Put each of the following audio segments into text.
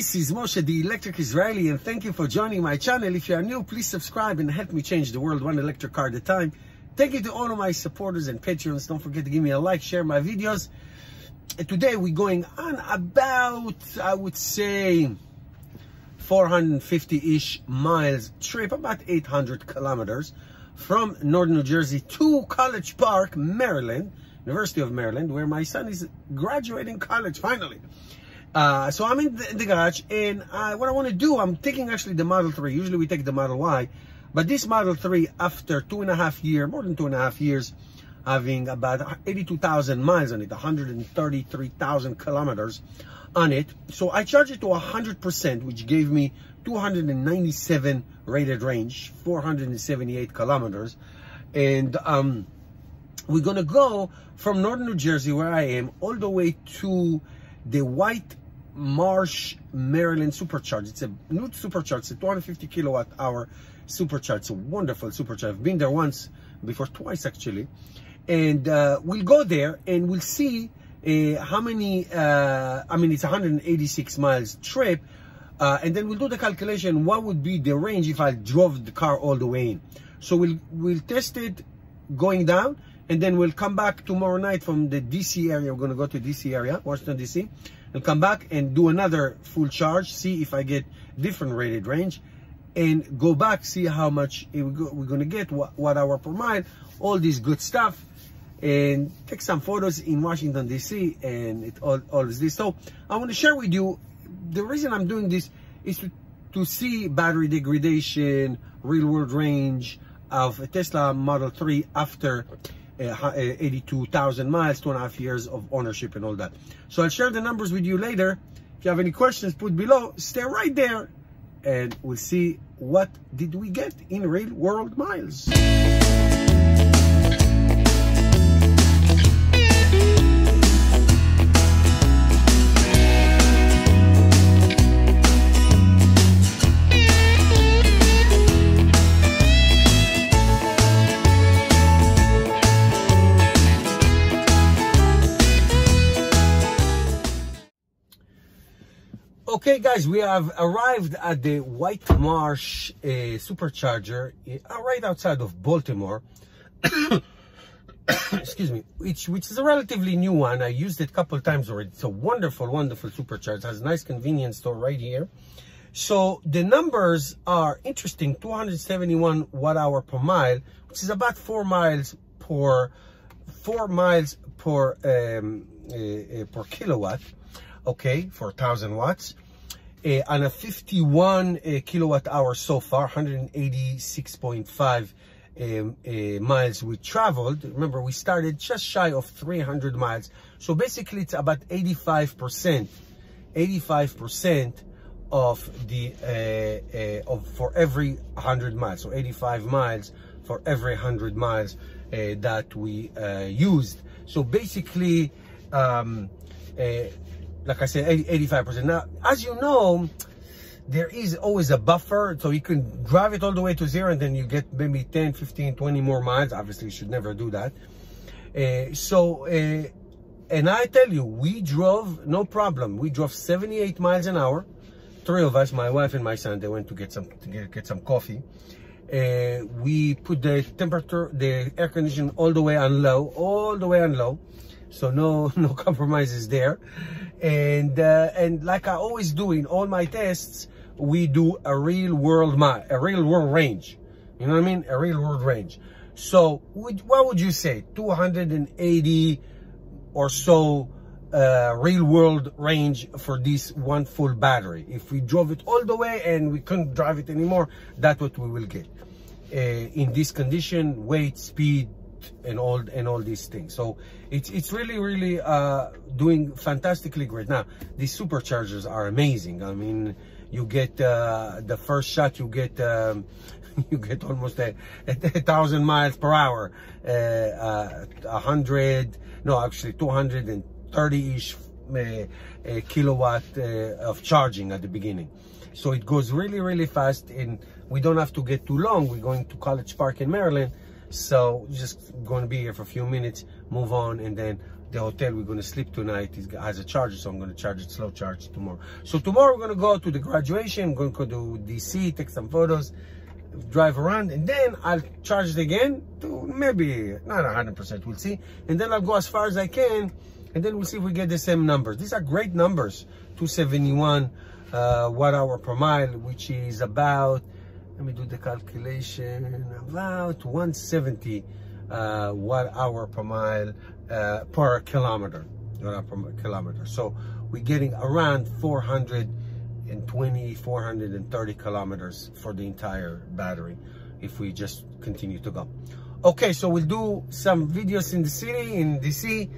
This is Moshe, the Electric Israeli, and thank you for joining my channel. If you are new, please subscribe and help me change the world one electric car at a time. Thank you to all of my supporters and patrons. Don't forget to give me a like, share my videos. And today we're going on about, I would say, 450-ish miles trip, about 800 kilometers from Northern New Jersey to College Park, Maryland, University of Maryland, where my son is graduating college finally. So I'm in the garage, and what I want to do, I'm taking actually the Model 3. Usually we take the Model Y, but this Model 3, after more than 2.5 years, having about 82,000 miles on it, 133,000 kilometers on it. So I charged it to 100%, which gave me 297 rated range, 478 kilometers. And we're going to go from Northern New Jersey, where I am, all the way to the White Marsh, Maryland supercharge. It's a new supercharge. It's a 250 kilowatt hour supercharge. It's a wonderful supercharge. I've been there once before, twice actually. And we'll go there and we'll see how many, I mean, it's 186 miles trip. And then we'll do the calculation. What would be the range if I drove the car all the way in? So we'll test it going down, and then we'll come back tomorrow night from the DC area. We're going to go to DC area, Washington DC. We'll come back and do another full charge, see if I get different rated range, and go back, see how much we're going to get, what hour per mile, all this good stuff, and take some photos in Washington DC, and all is this. So I want to share with you, the reason I'm doing this is to see battery degradation, real world range of a Tesla Model 3 after 82,000 miles, 2.5 years of ownership and all that. So I'll share the numbers with you later. If you have any questions, put below, stay right there, and we'll see what did we get in real world miles. Okay guys, we have arrived at the White Marsh supercharger right outside of Baltimore. Excuse me, which is a relatively new one. I used it a couple of times already. It's a wonderful supercharger. It has a nice convenience store right here. So the numbers are interesting. 271 watt hour per mile, which is about 4 miles per kilowatt. Okay, for 1,000 watts. On a 51 kilowatt hour so far, 186.5 miles we traveled. Remember, we started just shy of 300 miles. So basically it's about 85% of the, for every 100 miles. So 85 miles for every 100 miles that we used. So basically, like I said, 85%. Now, as you know, there is always a buffer, so you can drive it all the way to zero, and then you get maybe 10, 15, 20 more miles. Obviously, you should never do that. And I tell you, we drove, no problem. We drove 78 miles an hour. 3 of us, my wife and my son, they went to get some coffee. We put the temperature, the air conditioning all the way on low. So no compromises there. And like I always do in all my tests, we do a real world range. You know what I mean? A real world range. So what would you say? 280 or so real world range for this one full battery. If we drove it all the way and we couldn't drive it anymore, that's what we will get. In this condition, weight, speed, and all these things. So it's really doing fantastically great. Now these superchargers are amazing. I mean, you get the first shot, you get almost a 1,000 miles per hour, 230-ish kilowatt of charging at the beginning. So it goes really fast, and we don't have to get too long. We're going to College Park in Maryland. So just going to be here for a few minutes, move on, and then the hotel. We're going to sleep tonight. It has a charger, so I'm going to charge it slow charge tomorrow. So tomorrow we're going to go to the graduation. I'm going to go to DC, take some photos, drive around, and then I'll charge it again to maybe not 100%, we'll see, and then I'll go as far as I can, and then we'll see if we get the same numbers. These are great numbers. 271 watt-hour per mile, which is about, let me do the calculation, about 170 watt-hour per mile per kilometer. So we're getting around 430 kilometers for the entire battery if we just continue to go. Okay, so we'll do some videos in the city, in DC,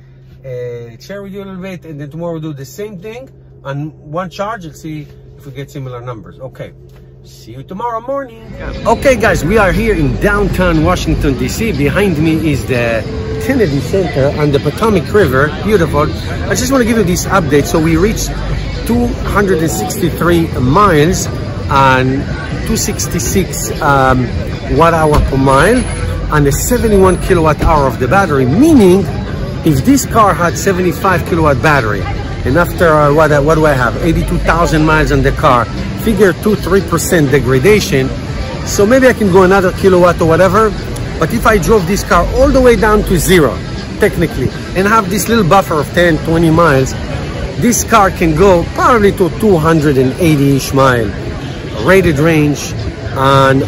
share with you a little bit, and then tomorrow we'll do the same thing on one charge and see if we get similar numbers. Okay, see you tomorrow morning. Okay guys, we are here in downtown Washington DC. Behind me is the Kennedy Center on the Potomac River. Beautiful. I just want to give you this update. So we reached 263 miles and 266 watt-hour per mile and a 71 kilowatt-hour of the battery, meaning if this car had 75 kilowatt battery, and after what do I have, 82,000 miles on the car, figure 2-3% degradation, so maybe I can go another kilowatt or whatever. But if I drove this car all the way down to zero, technically, and have this little buffer of 10-20 miles, this car can go probably to 280-ish mile rated range on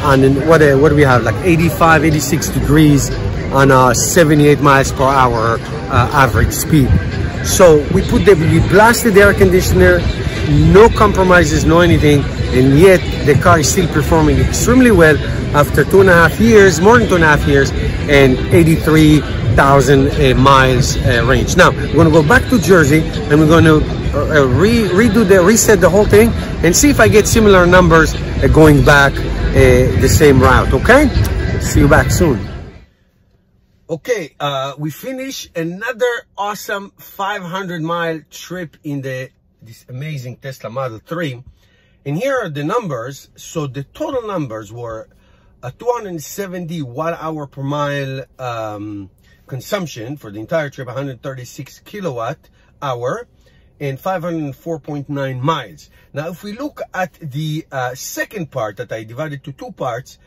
what do we have, like 85, 86 degrees on 78 miles per hour average speed. So we blasted the air conditioner, no compromises, no anything, and yet the car is still performing extremely well after 2.5 years, more than 2.5 years, and 83,000 miles range. Now we're going to go back to Jersey and we're going to reset the whole thing and see if I get similar numbers going back the same route. Okay, see you back soon. Okay, we finish another awesome 500-mile trip in this amazing Tesla Model 3, and here are the numbers. So the total numbers were a 270 watt-hour per mile consumption for the entire trip, 136 kilowatt-hour, and 504.9 miles. Now, if we look at the second part that I divided to two parts,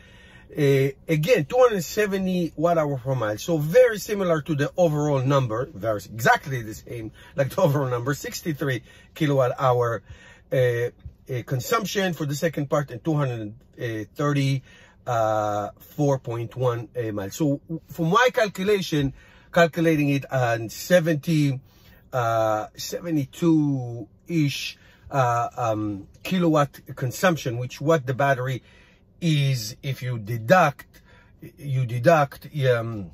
again, 270 watt-hour per mile. So very similar to the overall number, exactly the same like the overall number, 63 kilowatt-hour consumption for the second part, and 234.1 miles. So for my calculating it on 72-ish kilowatt consumption, which what the battery is, if you deduct the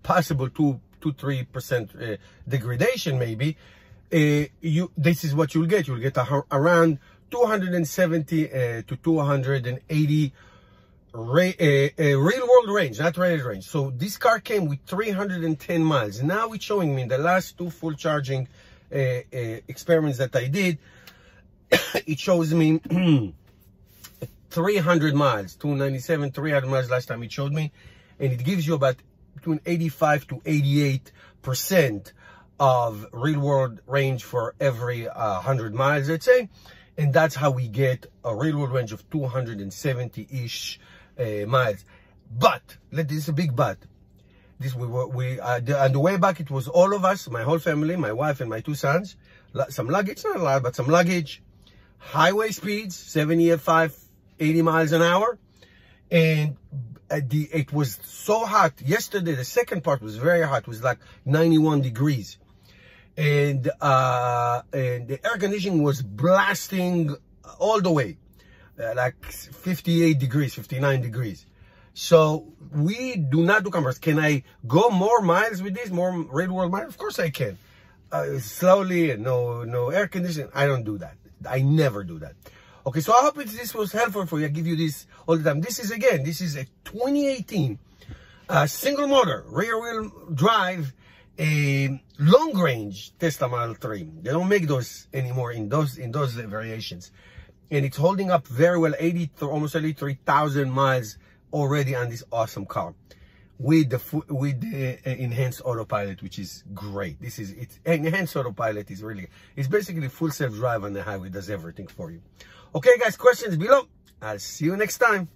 possible 2-3% degradation, maybe this is what you'll get. You'll get around 270 to 280 real world range, not rated range. So this car came with 310 miles. Now it's showing me in the last two full charging experiments that I did, it shows me 300 miles, 297, 300 miles last time it showed me, and it gives you about between 85 to 88% of real world range for every 100 miles, let's say, and that's how we get a real world range of 270-ish miles. But this is a big but. This on the way back, it was all of us, my whole family, my wife and my two sons, some luggage, not a lot, but some luggage, highway speeds, 75, 80 miles an hour, and it was so hot. Yesterday, the second part was very hot. It was like 91 degrees. And the air conditioning was blasting all the way, like 58 degrees, 59 degrees. So we do not do commerce. Can I go more miles with this, more real world miles? Of course I can. Slowly, and no air conditioning. I don't do that. I never do that. Okay, so I hope this was helpful for you. I give you this all the time. This is a 2018 single motor, rear wheel drive, a long range Tesla Model 3. They don't make those anymore in those variations. And it's holding up very well, almost 83,000 miles already on this awesome car. with the enhanced autopilot, which is great. It's enhanced autopilot is really, it's basically full self-drive on the highway, does everything for you. Okay guys, questions below. I'll see you next time.